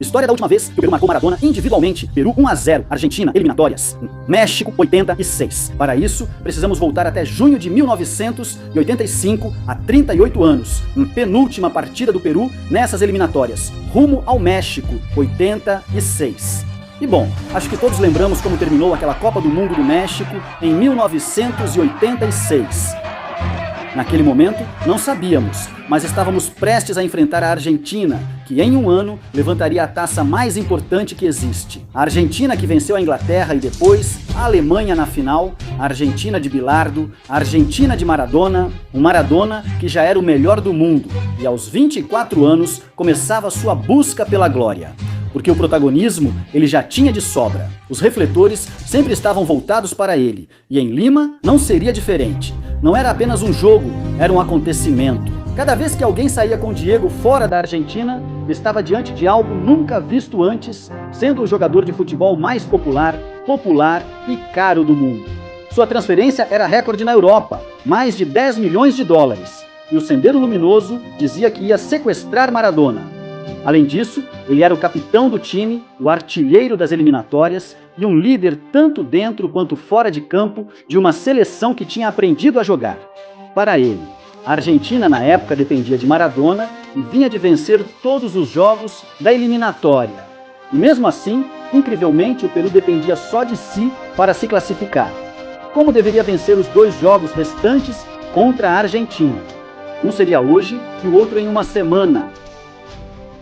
História da última vez que o Peru marcou Maradona individualmente. Peru 1 a 0, Argentina, eliminatórias. México 86. Para isso, precisamos voltar até junho de 1985, há 38 anos. Penúltima partida do Peru nessas eliminatórias. Rumo ao México, 86. E bom, acho que todos lembramos como terminou aquela Copa do Mundo do México em 1986. Naquele momento, não sabíamos, mas estávamos prestes a enfrentar a Argentina, que em um ano levantaria a taça mais importante que existe. A Argentina que venceu a Inglaterra e depois a Alemanha na final, a Argentina de Bilardo, a Argentina de Maradona, um Maradona que já era o melhor do mundo e aos 24 anos começava sua busca pela glória. Porque o protagonismo ele já tinha de sobra. Os refletores sempre estavam voltados para ele, e em Lima não seria diferente. Não era apenas um jogo, era um acontecimento. Cada vez que alguém saía com Diego fora da Argentina, estava diante de algo nunca visto antes, sendo o jogador de futebol mais popular e caro do mundo. Sua transferência era recorde na Europa, mais de 10 milhões de dólares. E o Sendero Luminoso dizia que ia sequestrar Maradona. Além disso, ele era o capitão do time, o artilheiro das eliminatórias e um líder tanto dentro quanto fora de campo de uma seleção que tinha aprendido a jogar. Para ele, a Argentina na época dependia de Maradona e vinha de vencer todos os jogos da eliminatória. E mesmo assim, incrivelmente, o Peru dependia só de si para se classificar. Como deveria vencer os 2 jogos restantes contra a Argentina? Um seria hoje e o outro em uma semana.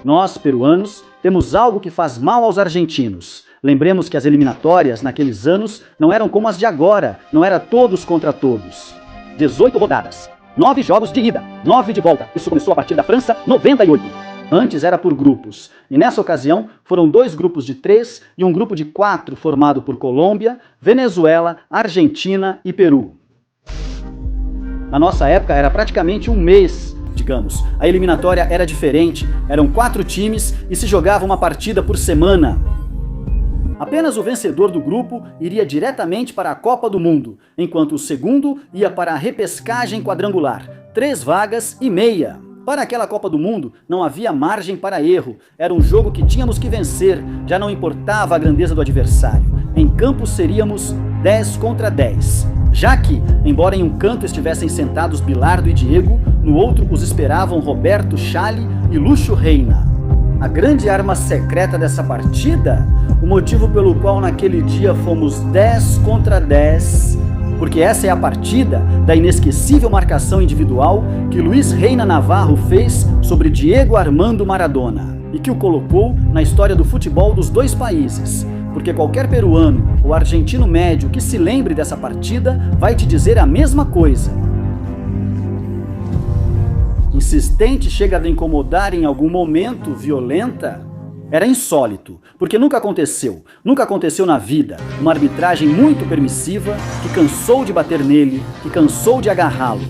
Nós, peruanos, temos algo que faz mal aos argentinos. Lembremos que as eliminatórias, naqueles anos, não eram como as de agora, não era todos contra todos. 18 rodadas, 9 jogos de ida, 9 de volta. Isso começou a partir da França, 98. Antes era por grupos, e nessa ocasião foram 2 grupos de 3 e um grupo de 4 formado por Colômbia, Venezuela, Argentina e Peru. Na nossa época era praticamente um mês. Digamos, a eliminatória era diferente, eram 4 times e se jogava uma partida por semana. Apenas o vencedor do grupo iria diretamente para a Copa do Mundo, enquanto o segundo ia para a repescagem quadrangular, 3 vagas e meia. Para aquela Copa do Mundo não havia margem para erro, era um jogo que tínhamos que vencer, já não importava a grandeza do adversário. Em campo seríamos 10 contra 10. Já que, embora em um canto estivessem sentados Bilardo e Diego, no outro os esperavam Roberto Chale e Lúcio Reina. A grande arma secreta dessa partida, o motivo pelo qual naquele dia fomos 10 contra 10, porque essa é a partida da inesquecível marcação individual que Luiz Reina Navarro fez sobre Diego Armando Maradona e que o colocou na história do futebol dos 2 países. Porque qualquer peruano ou argentino médio que se lembre dessa partida vai te dizer a mesma coisa. Insistente chega a incomodar em algum momento, violenta? Era insólito, porque nunca aconteceu na vida, uma arbitragem muito permissiva que cansou de bater nele, que cansou de agarrá-lo.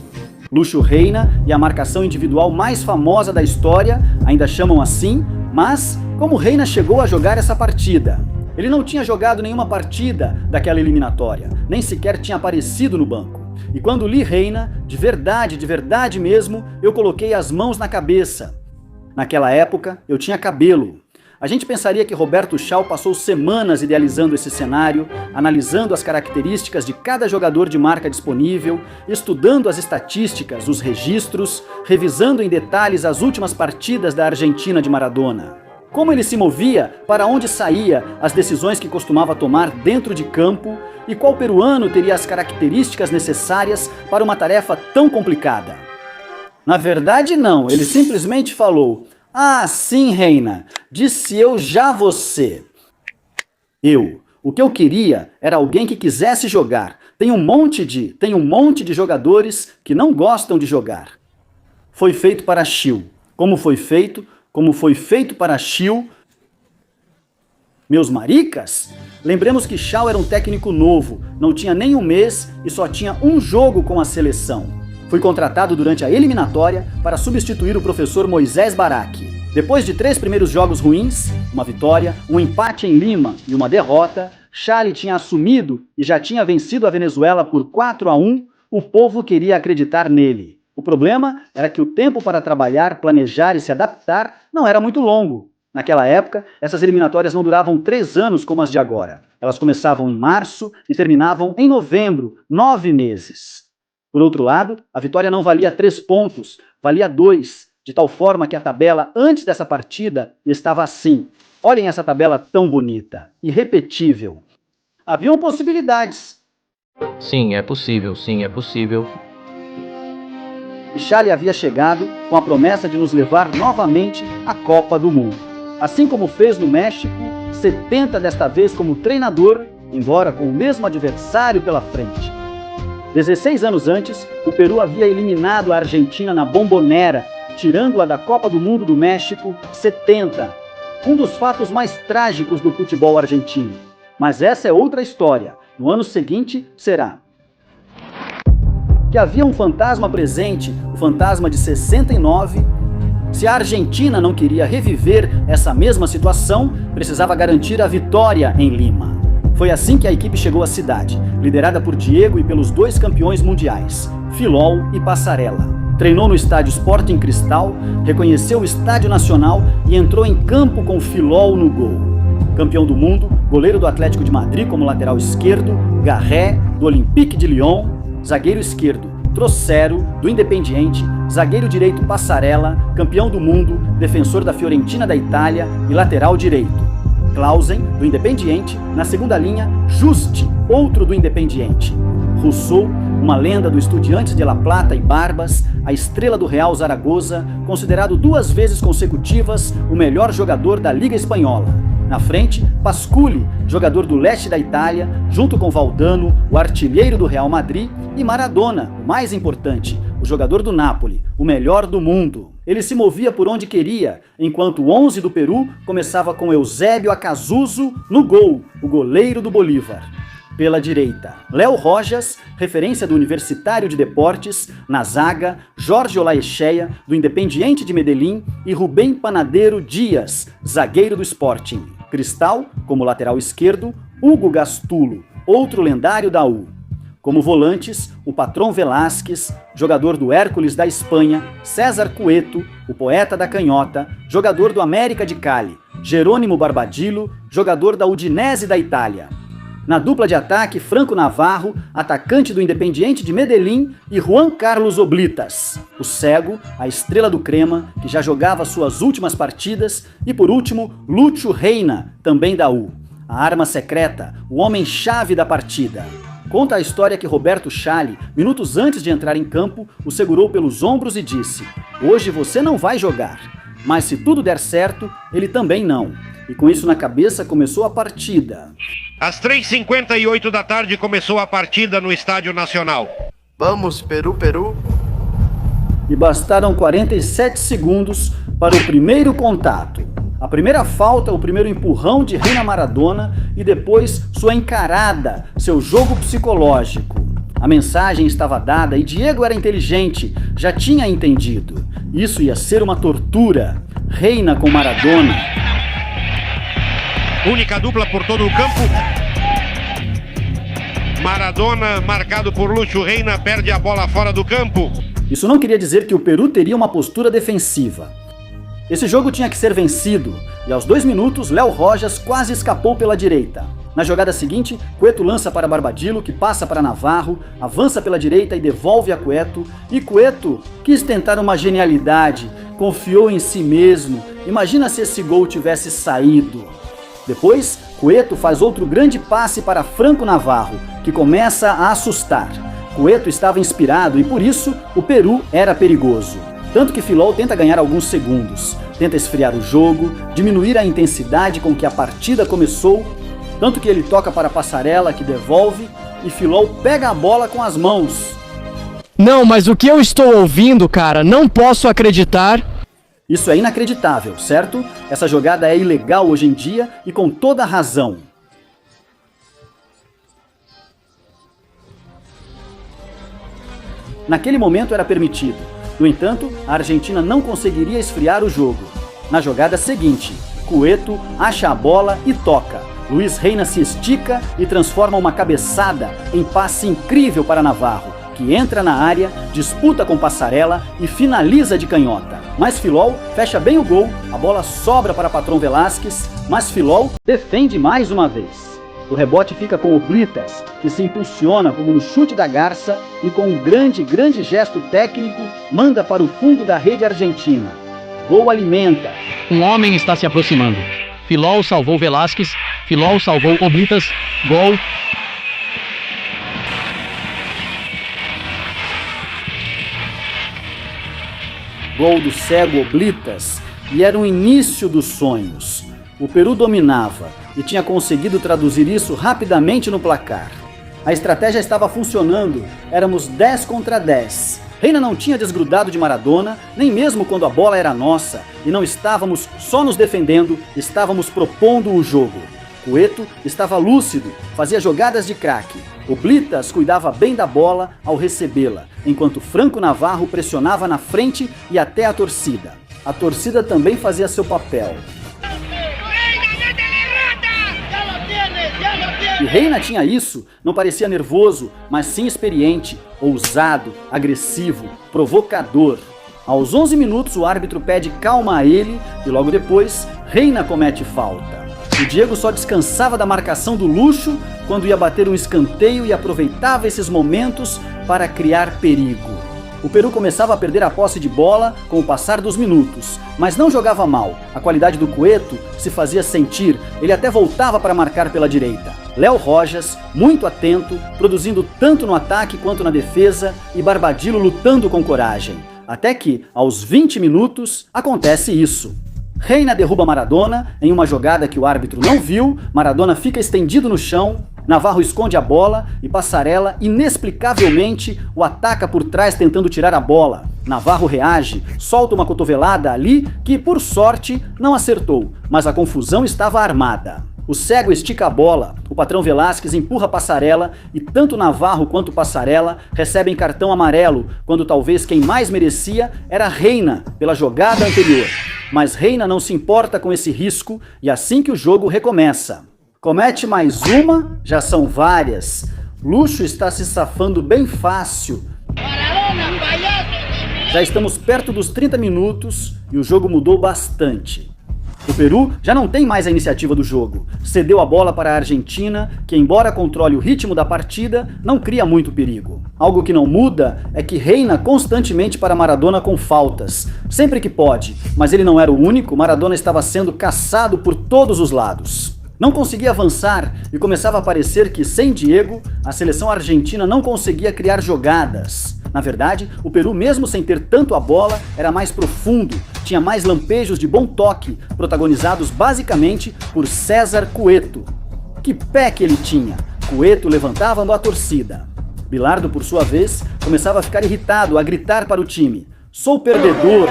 Lúcio Reina e a marcação individual mais famosa da história ainda chamam assim, mas como Reina chegou a jogar essa partida? Ele não tinha jogado nenhuma partida daquela eliminatória, nem sequer tinha aparecido no banco. E quando li Reina, de verdade mesmo, eu coloquei as mãos na cabeça. Naquela época, eu tinha cabelo. A gente pensaria que Roberto Chal passou semanas idealizando esse cenário, analisando as características de cada jogador de marca disponível, estudando as estatísticas, os registros, revisando em detalhes as últimas partidas da Argentina de Maradona. Como ele se movia, para onde saía, as decisões que costumava tomar dentro de campo e qual peruano teria as características necessárias para uma tarefa tão complicada. Na verdade não, ele simplesmente falou: "Ah, sim, Reina, disse eu já você." O que eu queria era alguém que quisesse jogar. Tem um monte de jogadores que não gostam de jogar. Foi feito para Chil. Como foi feito para Chil. Meus maricas? Lembremos que Chal era um técnico novo, não tinha nem um mês e só tinha um jogo com a seleção. Foi contratado durante a eliminatória para substituir o professor Moisés Barak. Depois de 3 primeiros jogos ruins, uma vitória, um empate em Lima e uma derrota, Chale tinha assumido e já tinha vencido a Venezuela por 4-1, o povo queria acreditar nele. O problema era que o tempo para trabalhar, planejar e se adaptar não era muito longo. Naquela época, essas eliminatórias não duravam 3 anos como as de agora. Elas começavam em março e terminavam em novembro, 9 meses. Por outro lado, a vitória não valia 3 pontos, valia 2, de tal forma que a tabela antes dessa partida estava assim. Olhem essa tabela tão bonita, irrepetível. Haviam possibilidades. Sim, é possível, sim, é possível. E Charlie havia chegado com a promessa de nos levar novamente à Copa do Mundo. Assim como fez no México, 70 desta vez como treinador, embora com o mesmo adversário pela frente. 16 anos antes, o Peru havia eliminado a Argentina na Bombonera, tirando-a da Copa do Mundo do México 70. Um dos fatos mais trágicos do futebol argentino. Mas essa é outra história. No ano seguinte, será. Que havia um fantasma presente, o fantasma de 69. Se a Argentina não queria reviver essa mesma situação, precisava garantir a vitória em Lima. Foi assim que a equipe chegou à cidade, liderada por Diego e pelos 2 campeões mundiais, Filol e Passarella. Treinou no estádio Sporting Cristal, reconheceu o Estádio Nacional e entrou em campo com Filol no gol. Campeão do mundo, goleiro do Atlético de Madrid como lateral esquerdo, Garré, do Olympique de Lyon, zagueiro esquerdo, Trocero, do Independiente, zagueiro direito Passarella, campeão do mundo, defensor da Fiorentina da Itália e lateral direito. Clausen, do Independiente, na segunda linha, Juste, outro do Independiente. Rousseau, uma lenda do Estudiantes de La Plata e Barbas, a estrela do Real Zaragoza, considerado 2 vezes consecutivas o melhor jogador da Liga Espanhola. Na frente, Pasculi, jogador do leste da Itália, junto com Valdano, o artilheiro do Real Madrid, e Maradona, o mais importante, o jogador do Napoli, o melhor do mundo. Ele se movia por onde queria, enquanto o 11 do Peru começava com Eusébio Acasuso no gol, o goleiro do Bolívar. Pela direita, Léo Rojas, referência do Universitário de Deportes, na zaga, Jorge Olaechea, do Independiente de Medellín, e Rubem Panadeiro Dias, zagueiro do Sporting. Cristal, como lateral esquerdo, Hugo Gastulo, outro lendário da U. Como volantes, o Patrão Velásquez, jogador do Hércules da Espanha, César Cueto, o poeta da canhota, jogador do América de Cali, Jerônimo Barbadillo, jogador da Udinese da Itália. Na dupla de ataque, Franco Navarro, atacante do Independiente de Medellín, e Juan Carlos Oblitas, o cego, a estrela do Crema, que já jogava suas últimas partidas, e por último, Lúcio Reina, também da U. A arma secreta, o homem-chave da partida. Conta a história que Roberto Charlie, minutos antes de entrar em campo, o segurou pelos ombros e disse: "Hoje você não vai jogar." Mas se tudo der certo, ele também não. E com isso na cabeça começou a partida. Às 3h58 da tarde começou a partida no Estádio Nacional. Vamos, Peru, Peru. E bastaram 47 segundos para o primeiro contato. A primeira falta, o primeiro empurrão de Reina Maradona e depois sua encarada, seu jogo psicológico. A mensagem estava dada e Diego era inteligente, já tinha entendido. Isso ia ser uma tortura. Reina com Maradona. Única dupla por todo o campo. Maradona, marcado por Lúcio Reina, perde a bola fora do campo. Isso não queria dizer que o Peru teria uma postura defensiva. Esse jogo tinha que ser vencido, e aos 2 minutos, Léo Rojas quase escapou pela direita. Na jogada seguinte, Cueto lança para Barbadillo, que passa para Navarro, avança pela direita e devolve a Cueto. E Cueto quis tentar uma genialidade, confiou em si mesmo. Imagina se esse gol tivesse saído. Depois, Cueto faz outro grande passe para Franco Navarro, que começa a assustar. Cueto estava inspirado e por isso o Peru era perigoso. Tanto que Filol tenta ganhar alguns segundos, tenta esfriar o jogo, diminuir a intensidade com que a partida começou, tanto que ele toca para Passarella, que devolve, e Filol pega a bola com as mãos. Não, mas o que eu estou ouvindo, cara, não posso acreditar. Isso é inacreditável, certo? Essa jogada é ilegal hoje em dia e com toda a razão. Naquele momento era permitido. No entanto, a Argentina não conseguiria esfriar o jogo. Na jogada seguinte, Cueto acha a bola e toca. Luiz Reina se estica e transforma uma cabeçada em passe incrível para Navarro, que entra na área, disputa com Passarella e finaliza de canhota. Mas Filol fecha bem o gol, a bola sobra para Patrão Velasquez, mas Filol defende mais uma vez. O rebote fica com o Blitas, que se impulsiona como no chute da garça e com um grande gesto técnico, manda para o fundo da rede argentina. Gol alimenta. Um homem está se aproximando. Filol salvou Velasquez, Filol salvou Oblitas, gol. Gol do cego Oblitas, e era o início dos sonhos. O Peru dominava e tinha conseguido traduzir isso rapidamente no placar. A estratégia estava funcionando, éramos 10 contra 10. Reina não tinha desgrudado de Maradona, nem mesmo quando a bola era nossa, e não estávamos só nos defendendo, estávamos propondo o jogo. Cueto estava lúcido, fazia jogadas de craque. Oblitas cuidava bem da bola ao recebê-la, enquanto Franco Navarro pressionava na frente e até a torcida. A torcida também fazia seu papel. E Reina tinha isso, não parecia nervoso, mas sim experiente, ousado, agressivo, provocador. Aos 11 minutos o árbitro pede calma a ele e logo depois Reina comete falta. O Diego só descansava da marcação do Lucho quando ia bater um escanteio e aproveitava esses momentos para criar perigo. O Peru começava a perder a posse de bola com o passar dos minutos, mas não jogava mal. A qualidade do Cueto se fazia sentir, ele até voltava para marcar pela direita. Léo Rojas, muito atento, produzindo tanto no ataque quanto na defesa, e Barbadillo lutando com coragem. Até que, aos 20 minutos, acontece isso. Reina derruba Maradona em uma jogada que o árbitro não viu, Maradona fica estendido no chão, Navarro esconde a bola e Passarella, inexplicavelmente, o ataca por trás tentando tirar a bola. Navarro reage, solta uma cotovelada ali que, por sorte, não acertou, mas a confusão estava armada. O cego estica a bola, o Patrão Velasquez empurra Passarella e tanto Navarro quanto Passarella recebem cartão amarelo, quando talvez quem mais merecia era Reina, pela jogada anterior. Mas Reina não se importa com esse risco e assim que o jogo recomeça. Comete mais uma, já são várias. Lucho está se safando bem fácil. Já estamos perto dos 30 minutos e o jogo mudou bastante. O Peru já não tem mais a iniciativa do jogo. Cedeu a bola para a Argentina, que embora controle o ritmo da partida, não cria muito perigo. Algo que não muda é que Reina constantemente para Maradona com faltas, sempre que pode, mas ele não era o único, Maradona estava sendo caçado por todos os lados. Não conseguia avançar e começava a parecer que, sem Diego, a seleção argentina não conseguia criar jogadas. Na verdade, o Peru, mesmo sem ter tanto a bola, era mais profundo, tinha mais lampejos de bom toque, protagonizados basicamente por César Cueto. Que pé que ele tinha! Cueto levantava a torcida. Bilardo, por sua vez, começava a ficar irritado, a gritar para o time: "Sou perdedor!"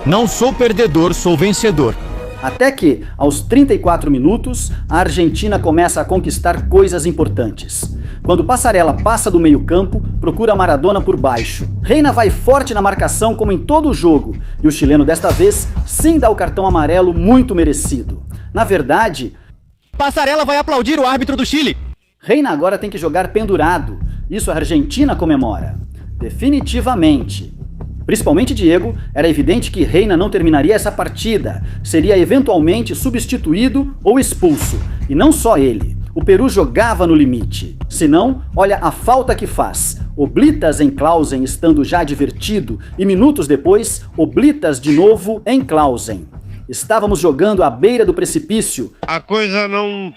Não sou perdedor, sou vencedor. Até que, aos 34 minutos, a Argentina começa a conquistar coisas importantes. Quando Passarella passa do meio-campo, procura Maradona por baixo. Reina vai forte na marcação como em todo o jogo, e o chileno desta vez sim dá o cartão amarelo muito merecido. Na verdade, Passarella vai aplaudir o árbitro do Chile. Reina agora tem que jogar pendurado. Isso a Argentina comemora. Definitivamente. Principalmente Diego, era evidente que Reina não terminaria essa partida, seria eventualmente substituído ou expulso, e não só ele. O Peru jogava no limite. Se não, olha a falta que faz. Oblitas em Clausen estando já divertido, e minutos depois, Oblitas de novo em Clausen. Estávamos jogando à beira do precipício. A coisa não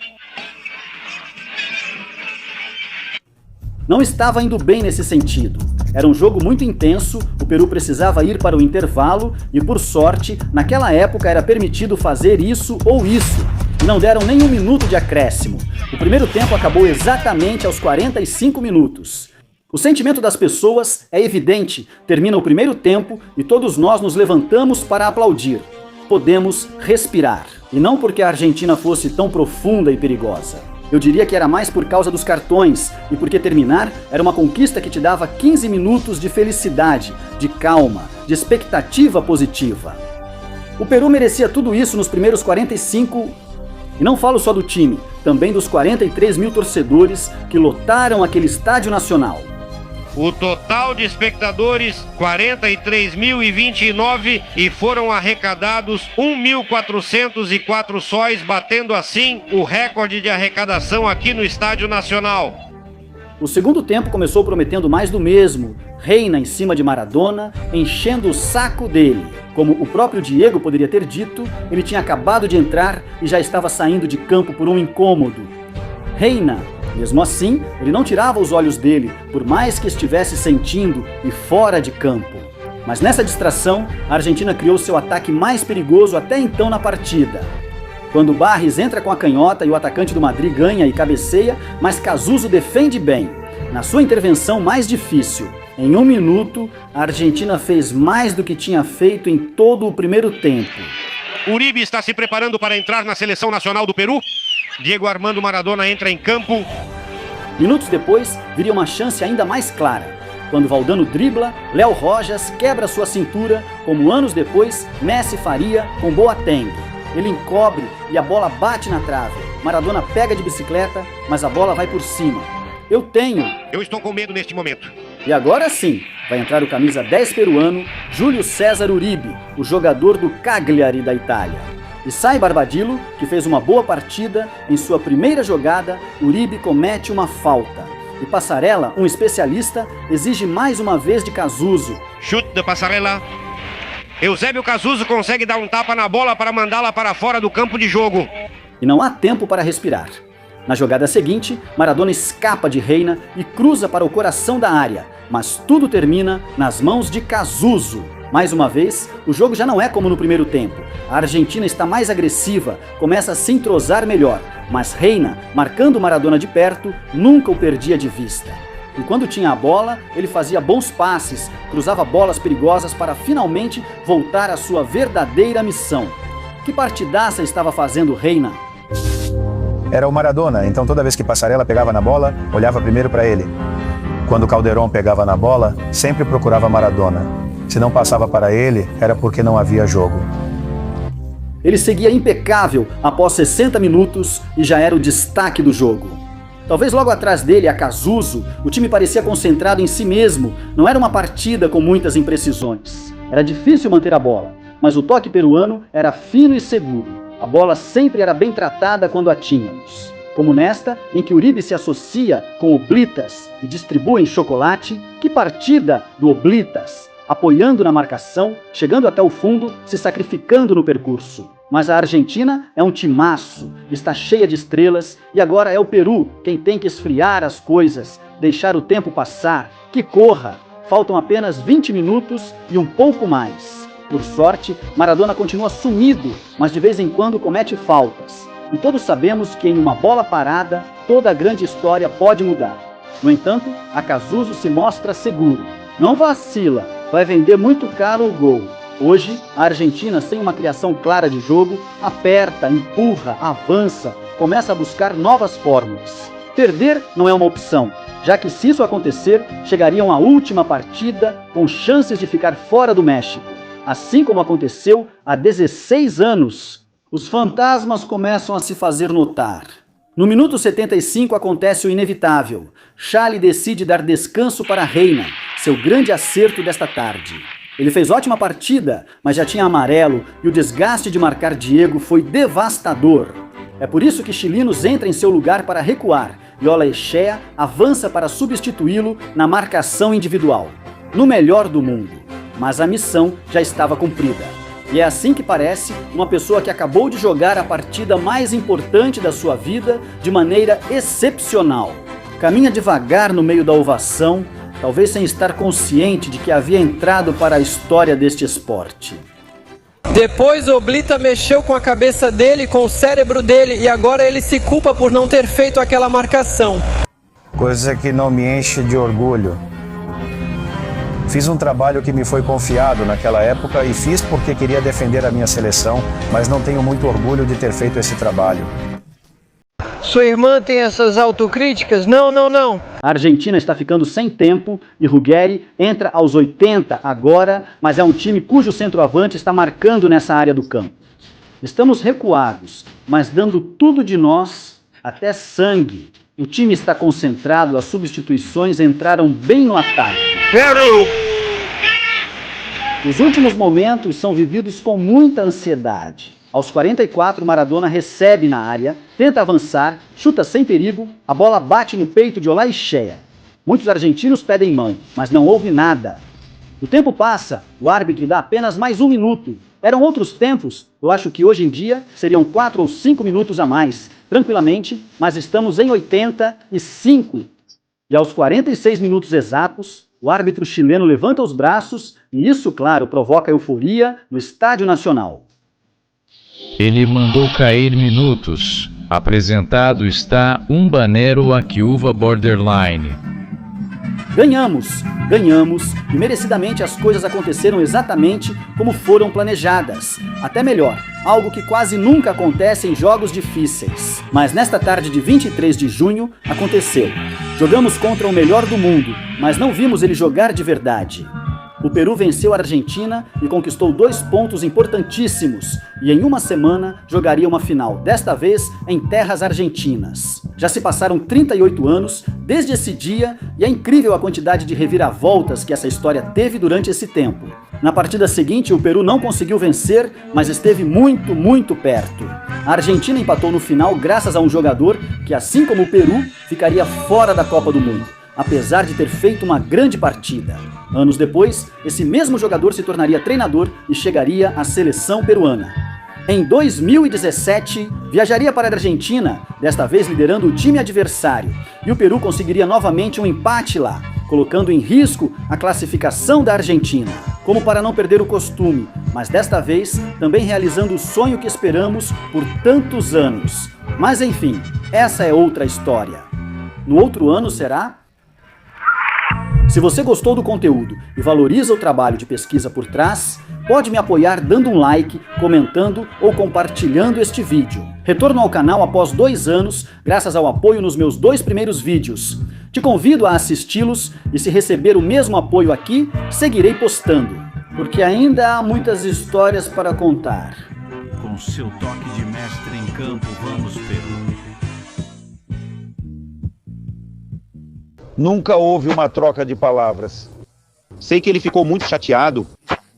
estava indo bem nesse sentido. Era um jogo muito intenso, o Peru precisava ir para o intervalo e, por sorte, naquela época era permitido fazer isso ou isso. E não deram nem um minuto de acréscimo. O primeiro tempo acabou exatamente aos 45 minutos. O sentimento das pessoas é evidente. Termina o primeiro tempo e todos nós nos levantamos para aplaudir. Podemos respirar. E não porque a Argentina fosse tão profunda e perigosa. Eu diria que era mais por causa dos cartões e porque terminar era uma conquista que te dava 15 minutos de felicidade, de calma, de expectativa positiva. O Peru merecia tudo isso nos primeiros 45, e não falo só do time, também dos 43 mil torcedores que lotaram aquele estádio nacional. O total de espectadores, 43.029 e foram arrecadados 1.404 sóis, batendo assim o recorde de arrecadação aqui no Estádio Nacional. O segundo tempo começou prometendo mais do mesmo. Reina em cima de Maradona, enchendo o saco dele. Como o próprio Diego poderia ter dito, ele tinha acabado de entrar e já estava saindo de campo por um incômodo. Reina, mesmo assim, ele não tirava os olhos dele, por mais que estivesse sentindo e fora de campo. Mas nessa distração, a Argentina criou seu ataque mais perigoso até então na partida. Quando Barres entra com a canhota e o atacante do Madrid ganha e cabeceia, mas Cazuzzo defende bem. Na sua intervenção mais difícil, em 1 minuto, a Argentina fez mais do que tinha feito em todo o primeiro tempo. Uribe está se preparando para entrar na seleção nacional do Peru. Diego Armando Maradona entra em campo. Minutos depois, viria uma chance ainda mais clara. Quando Valdano dribla, Léo Rojas quebra sua cintura, como anos depois Messi faria com Boateng. Ele encobre e a bola bate na trave. Maradona pega de bicicleta, mas a bola vai por cima. Eu estou com medo neste momento. E agora sim, vai entrar o camisa 10 peruano, Júlio César Uribe, o jogador do Cagliari da Itália. E sai Barbadillo, que fez uma boa partida. Em sua primeira jogada, Uribe comete uma falta. E Passarella, um especialista, exige mais uma vez de Cazuzzo. Chute de Passarella. Eusébio Cazuzzo consegue dar um tapa na bola para mandá-la para fora do campo de jogo. E não há tempo para respirar. Na jogada seguinte, Maradona escapa de Reina e cruza para o coração da área. Mas tudo termina nas mãos de Cazuzzo. Mais uma vez, o jogo já não é como no primeiro tempo. A Argentina está mais agressiva, começa a se entrosar melhor. Mas Reina, marcando Maradona de perto, nunca o perdia de vista. E quando tinha a bola, ele fazia bons passes, cruzava bolas perigosas para finalmente voltar à sua verdadeira missão. Que partidaça estava fazendo Reina? Era o Maradona, então toda vez que Passarella pegava na bola, olhava primeiro para ele. Quando Calderón pegava na bola, sempre procurava Maradona. Se não passava para ele, era porque não havia jogo. Ele seguia impecável após 60 minutos e já era o destaque do jogo. Talvez logo atrás dele, a Cazuzzo, o time parecia concentrado em si mesmo. Não era uma partida com muitas imprecisões. Era difícil manter a bola, mas o toque peruano era fino e seguro. A bola sempre era bem tratada quando a tínhamos. Como nesta, em que Uribe se associa com Oblitas e distribuem chocolate. Que partida do Oblitas! Apoiando na marcação, chegando até o fundo, se sacrificando no percurso. Mas a Argentina é um timaço, está cheia de estrelas e agora é o Peru quem tem que esfriar as coisas, deixar o tempo passar, que corra. Faltam apenas 20 minutos e um pouco mais. Por sorte, Maradona continua sumido, mas de vez em quando comete faltas. E todos sabemos que em uma bola parada, toda a grande história pode mudar. No entanto, a Cazuzzo se mostra seguro. Não vacila, vai vender muito caro o gol. Hoje, a Argentina, sem uma criação clara de jogo, aperta, empurra, avança, começa a buscar novas fórmulas. Perder não é uma opção, já que se isso acontecer, chegariam à última partida com chances de ficar fora do México. Assim como aconteceu há 16 anos, os fantasmas começam a se fazer notar. No minuto 75 acontece o inevitável. Xali decide dar descanso para Reina, seu grande acerto desta tarde. Ele fez ótima partida, mas já tinha amarelo e o desgaste de marcar Diego foi devastador. É por isso que Chilinos entra em seu lugar para recuar e Olaechea avança para substituí-lo na marcação individual. No melhor do mundo. Mas a missão já estava cumprida. E é assim que parece uma pessoa que acabou de jogar a partida mais importante da sua vida de maneira excepcional. Caminha devagar no meio da ovação, talvez sem estar consciente de que havia entrado para a história deste esporte. Depois Oblita mexeu com a cabeça dele, com o cérebro dele, e agora ele se culpa por não ter feito aquela marcação. Coisa que não me enche de orgulho. Fiz um trabalho que me foi confiado naquela época e fiz porque queria defender a minha seleção, mas não tenho muito orgulho de ter feito esse trabalho. Sua irmã tem essas autocríticas? Não. A Argentina está ficando sem tempo e Ruggeri entra aos 80 agora, mas é um time cujo centroavante está marcando nessa área do campo. Estamos recuados, mas dando tudo de nós, até sangue. O time está concentrado, as substituições entraram bem no ataque. Os últimos momentos são vividos com muita ansiedade. Aos 44, Maradona recebe na área, tenta avançar, chuta sem perigo, a bola bate no peito de Olaechea. Muitos argentinos pedem mãe, mas não houve nada. O tempo passa, o árbitro dá apenas mais 1 minuto. Eram outros tempos, eu acho que hoje em dia seriam 4 ou 5 minutos a mais, tranquilamente, mas estamos em 85. E aos 46 minutos exatos, o árbitro chileno levanta os braços e isso, claro, provoca euforia no Estádio Nacional. Ele mandou cair minutos. Apresentado está um banero aqui uva borderline. Ganhamos e merecidamente as coisas aconteceram exatamente como foram planejadas. Até melhor, algo que quase nunca acontece em jogos difíceis. Mas nesta tarde de 23 de junho aconteceu. Jogamos contra o melhor do mundo, mas não vimos ele jogar de verdade. O Peru venceu a Argentina e conquistou 2 pontos importantíssimos, e em uma semana jogaria uma final, desta vez em terras argentinas. Já se passaram 38 anos desde esse dia e é incrível a quantidade de reviravoltas que essa história teve durante esse tempo. Na partida seguinte, o Peru não conseguiu vencer, mas esteve muito, muito perto. A Argentina empatou no final graças a um jogador que, assim como o Peru, ficaria fora da Copa do Mundo, apesar de ter feito uma grande partida. Anos depois, esse mesmo jogador se tornaria treinador e chegaria à seleção peruana. Em 2017, viajaria para a Argentina, desta vez liderando o time adversário, e o Peru conseguiria novamente um empate lá, colocando em risco a classificação da Argentina, como para não perder o costume, mas desta vez também realizando o sonho que esperamos por tantos anos. Mas enfim, essa é outra história. No outro ano será? Se você gostou do conteúdo e valoriza o trabalho de pesquisa por trás, pode me apoiar dando um like, comentando ou compartilhando este vídeo. Retorno ao canal após 2 anos, graças ao apoio nos meus 2 primeiros vídeos. Te convido a assisti-los e se receber o mesmo apoio aqui, seguirei postando, porque ainda há muitas histórias para contar. Com seu toque de mestre em campo, vamos, Peru. Nunca houve uma troca de palavras. Sei que ele ficou muito chateado